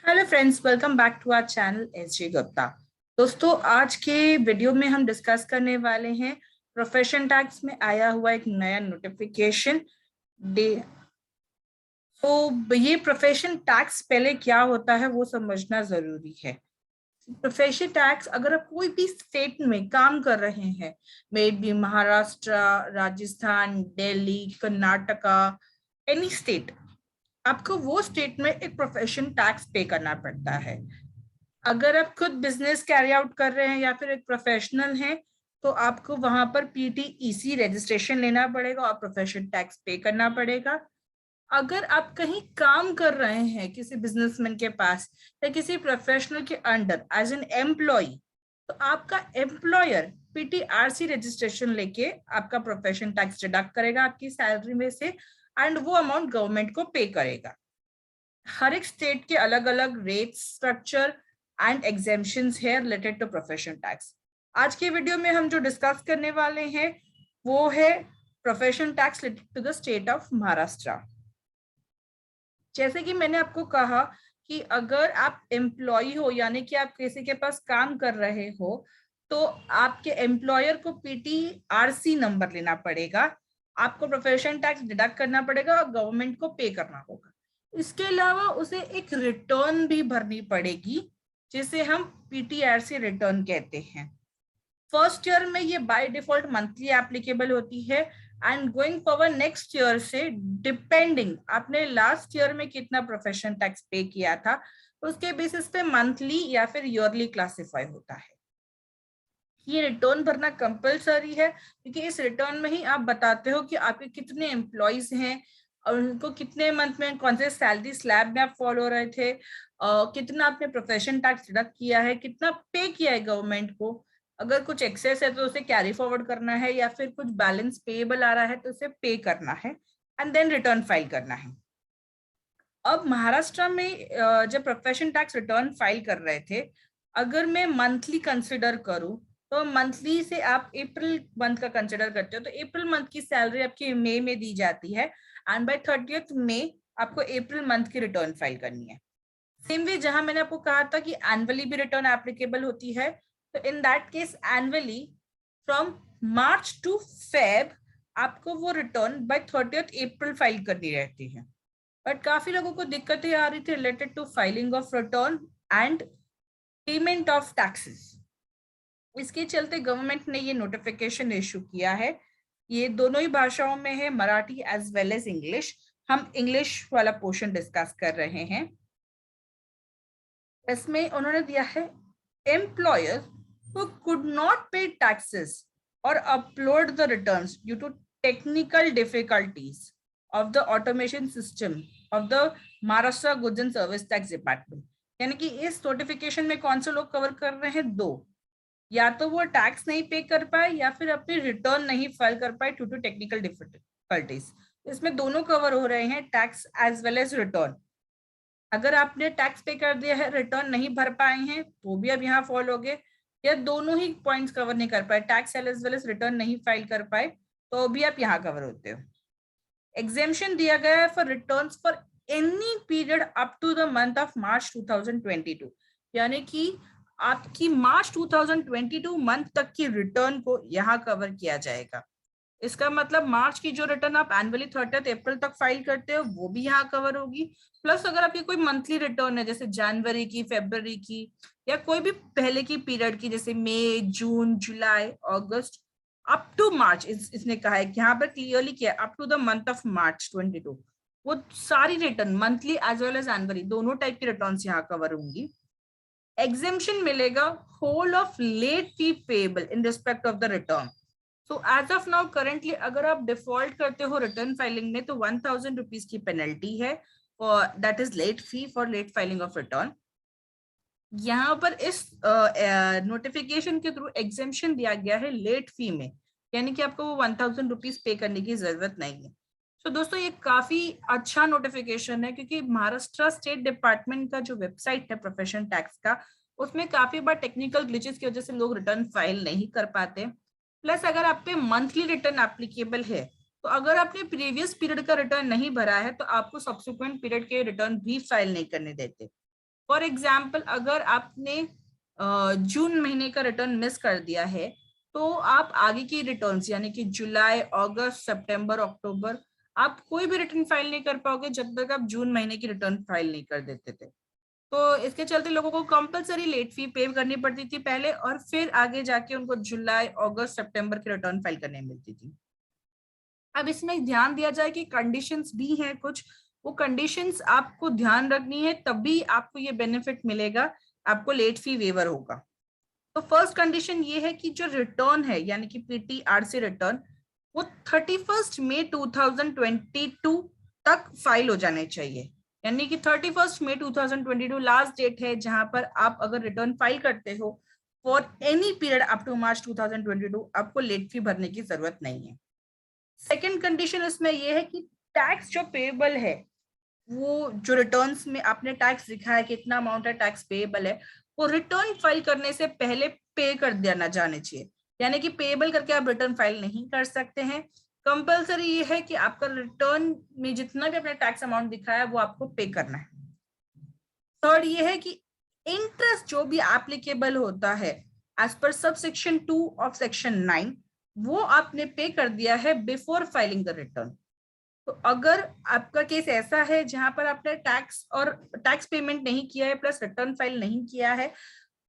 Hello friends, welcome back to our channel SG Gupta. दोस्तों, आज के वीडियो में हम डिस्कस करने वाले हैं प्रोफेशन टैक्स में आया हुआ एक नया नोटिफिकेशन डे। तो ये प्रोफेशन टैक्स पहले क्या होता है वो समझना जरूरी है। प्रोफेशन टैक्स, अगर आप कोई भी स्टेट में काम कर रहे हैं, may be Maharashtra, Rajasthan, Delhi, Karnataka, any state, आपको वो स्टेट में एक प्रोफेशन टैक्स पे करना पड़ता है। अगर आप खुद बिजनेस कैरी आउट कर रहे हैं या फिर एक प्रोफेशनल हैं, तो आपको वहां पर पीटीईसी रजिस्ट्रेशन लेना पड़ेगा और प्रोफेशन टैक्स पे करना पड़ेगा। अगर आप कहीं काम कर रहे हैं किसी बिजनेसमैन के पास या किसी प्रोफेशनल के अंडर एज एन एम्प्लॉय, तो आपका एम्प्लॉयर पीटीआरसी रजिस्ट्रेशन लेके आपका प्रोफेशन टैक्स डिडक्ट करेगा आपकी सैलरी में से, एंड वो अमाउंट गवर्नमेंट को पे करेगा। हर एक स्टेट के अलग अलग रेट स्ट्रक्चर एंड एग्जेम्पशंस है रिलेटेड टू प्रोफेशन टैक्स। आज के वीडियो में हम जो डिस्कस करने वाले हैं वो है profession tax related to the state of Maharashtra. जैसे कि मैंने आपको कहा कि अगर आप एम्प्लॉय हो, यानी कि आप किसी के पास काम कर रहे हो, तो आपके एम्प्लॉयर को पीटीआरसी नंबर लेना पड़ेगा, आपको प्रोफेशन टैक्स डिडक्ट करना पड़ेगा और गवर्नमेंट को पे करना होगा। इसके अलावा उसे एक रिटर्न भी भरनी पड़ेगी जिसे हम पीटीआरसी रिटर्न कहते हैं। फर्स्ट ईयर में ये बाय डिफॉल्ट मंथली एप्लीकेबल होती है, and going forward next year से डिपेंडिंग आपने लास्ट ईयर में कितना प्रोफेशन टैक्स पे किया था, उसके बेसिस पे मंथली या फिर ईयरली क्लासिफाई होता है। ये रिटर्न भरना कंपलसरी है क्योंकि इस रिटर्न में ही आप बताते हो कि आपके कितने एम्प्लॉयज हैं और उनको कितने मंथ में कौन से सैलरी स्लैब में आप फॉलो हो रहे थे, कितना आपने प्रोफेशन टैक्स डिडक्ट किया है, कितना पे किया है गवर्नमेंट को। अगर कुछ एक्सेस है तो उसे कैरी फॉरवर्ड करना है, या फिर कुछ बैलेंस पेएबल आ रहा है तो उसे पे करना है, एंड देन रिटर्न फाइल करना है। अब महाराष्ट्र में जब प्रोफेशन टैक्स रिटर्न फाइल कर रहे थे, अगर मैं मंथली कंसिडर करूं तो मंथली से आप अप्रैल मंथ का कंसिडर करते हो, तो अप्रैल मंथ की सैलरी आपकी मई में दी जाती है, एंड बाय 30th मई आपको अप्रैल मंथ की रिटर्न फाइल करनी है। सेम वे जहां मैंने आपको कहा था कि एनुअली भी रिटर्न एप्लीकेबल होती है, तो in that case annually from March two Feb आपको वो रिटर्न बाय 30th अप्रैल फाइल करनी रहती है। बट काफी लोगों को दिक्कतें आ रही थी related to filing of return and payment of taxes. इसके चलते गवर्नमेंट ने ये नोटिफिकेशन इशू किया है। ये दोनों ही भाषाओं में है, Marathi as well as English. हम इंग्लिश वाला पोर्शन डिस्कस कर रहे हैं। इसमें उन्होंने दिया है employer who could not pay taxes or upload the returns due to technical difficulties of the automation system of the Maharashtra Goods and Service Tax Department। यानी कि इस नोटिफिकेशन में कौन से लोग कवर कर रहे हैं? दो, या तो वो टैक्स नहीं पे कर पाए या फिर अपनी रिटर्न नहीं फाइल कर पाए ड्यू टू टेक्निकल डिफिकल्टीज। इसमें दोनों कवर हो रहे हैं, tax as well as return. अगर आपने टैक्स पे कर दिया है, रिटर्न नहीं भर पाए हैं, तो भी अब यहाँ फॉल हो गए, या दोनों ही पॉइंट्स कवर नहीं कर पाए, tax as well as return नहीं फाइल कर पाए, तो भी आप यहाँ कवर होते हो। एग्जेम्पशन दिया गया है for returns for any period up to the month of March 2022, यानी कि आपकी मार्च 2022 मंथ तक की रिटर्न को यहाँ कवर किया जाएगा। इसका मतलब मार्च की जो रिटर्न आप एनुअली 30th अप्रैल तक फाइल करते हो वो भी यहाँ कवर होगी। प्लस अगर आपकी कोई मंथली रिटर्न है, जैसे जनवरी की, फरवरी की, या कोई भी पहले की पीरियड की, जैसे मई, जून, जुलाई, अगस्त, अप टू मार्च, इसने कहा है कि यहाँ पर क्लियरली किया up to the month of March 22, वो सारी return monthly as well as annually दोनों टाइप की रिटर्न यहाँ कवर होंगी। एग्जेम्पशन मिलेगा whole of late fee payable in respect of the return. So as of now currently अगर आप default करते हो रिटर्न फाइलिंग में, तो 1000 रुपीज की पेनल्टी है, और that is late fee for late filing of return. यहाँ पर इस नोटिफिकेशन के थ्रू एग्जेम्पशन दिया गया है लेट फी में, यानी कि आपको वो 1000 रुपीज पे करने की जरूरत नहीं है। तो दोस्तों ये काफी अच्छा नोटिफिकेशन है, क्योंकि महाराष्ट्र स्टेट डिपार्टमेंट का जो वेबसाइट है प्रोफेशन टैक्स का, उसमें काफी बार टेक्निकल ग्लिचेस की वजह से लोग रिटर्न फाइल नहीं कर पाते। प्लस अगर आप पे मंथली रिटर्न एप्लीकेबल है, तो अगर आपने प्रीवियस पीरियड का रिटर्न नहीं भरा है तो आपको सब्सिक्वेंट पीरियड के रिटर्न भी फाइल नहीं करने देते। फॉर एग्जाम्पल अगर आपने जून महीने का रिटर्न मिस कर दिया है तो आप आगे की रिटर्न्स यानी कि जुलाई, अगस्त, सितंबर, अक्टूबर आप कोई भी रिटर्न फाइल नहीं कर पाओगे जब तक आप जून महीने की रिटर्न फाइल नहीं कर देते थे। तो इसके चलते लोगों को कंपलसरी लेट फी पे करनी पड़ती थी पहले, और फिर आगे जाके उनको जुलाई, अगस्त, सितंबर की रिटर्न फाइल करने मिलती थी। अब इसमें ध्यान दिया जाए कि कंडीशंस भी हैं कुछ, वो कंडीशंस आपको ध्यान रखनी है तभी आपको ये बेनिफिट मिलेगा, आपको लेट फी वेवर होगा। तो फर्स्ट कंडीशन ये है कि जो रिटर्न है यानी कि पीटीआरसी रिटर्न वो 31 मई 2022 तक फाइल हो जाने चाहिए। यानी कि 31 मई 2022 लास्ट डेट है जहां पर आप अगर रिटर्न फाइल करते हो for any period up to March 2022 आपको लेट फी भरने की जरूरत नहीं है। सेकेंड कंडीशन इसमें यह है कि टैक्स जो पेएबल है, वो जो रिटर्न्स में आपने टैक्स लिखा है कितना अमाउंट है टैक्स पेएबल है, वो रिटर्न फाइल करने से पहले पे कर देना जाने चाहिए। यानी कि पेएबल करके आप रिटर्न फाइल नहीं कर सकते हैं। कंपलसरी ये है कि आपका रिटर्न में जितना भी आपने टैक्स अमाउंट दिखाया है वो आपको पे करना है। थर्ड ये है कि इंटरेस्ट जो भी एप्लीकेबल होता है as per sub section 2 of section 9 वो आपने पे कर दिया है बिफोर फाइलिंग द रिटर्न। तो अगर आपका केस ऐसा है जहां पर आपने टैक्स और टैक्स पेमेंट नहीं किया है प्लस रिटर्न फाइल नहीं किया है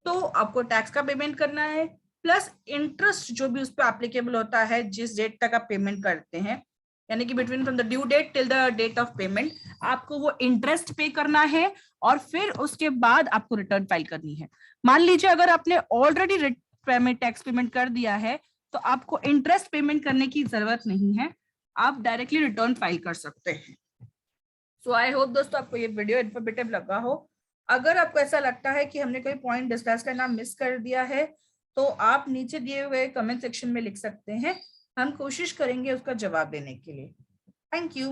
तो आपको टैक्स का पेमेंट करना है प्लस इंटरेस्ट जो भी उस पर एप्लीकेबल होता है जिस डेट तक आप पेमेंट करते हैं, यानी कि between from the due date till the date of payment आपको वो इंटरेस्ट पे करना है और फिर उसके बाद आपको रिटर्न फाइल करनी है। मान लीजिए अगर आपने ऑलरेडी टैक्स पेमेंट कर दिया है तो आपको इंटरेस्ट पेमेंट करने की जरूरत नहीं है, आप डायरेक्टली रिटर्न फाइल कर सकते हैं। सो आई होप दोस्तों आपको ये वीडियो इन्फॉर्मेटिव लगा हो। अगर आपको ऐसा लगता है कि हमने कोई पॉइंट डिस्कस करना मिस कर दिया है तो आप नीचे दिए हुए कमेंट सेक्शन में लिख सकते हैं, हम कोशिश करेंगे उसका जवाब देने के लिए। Thank you.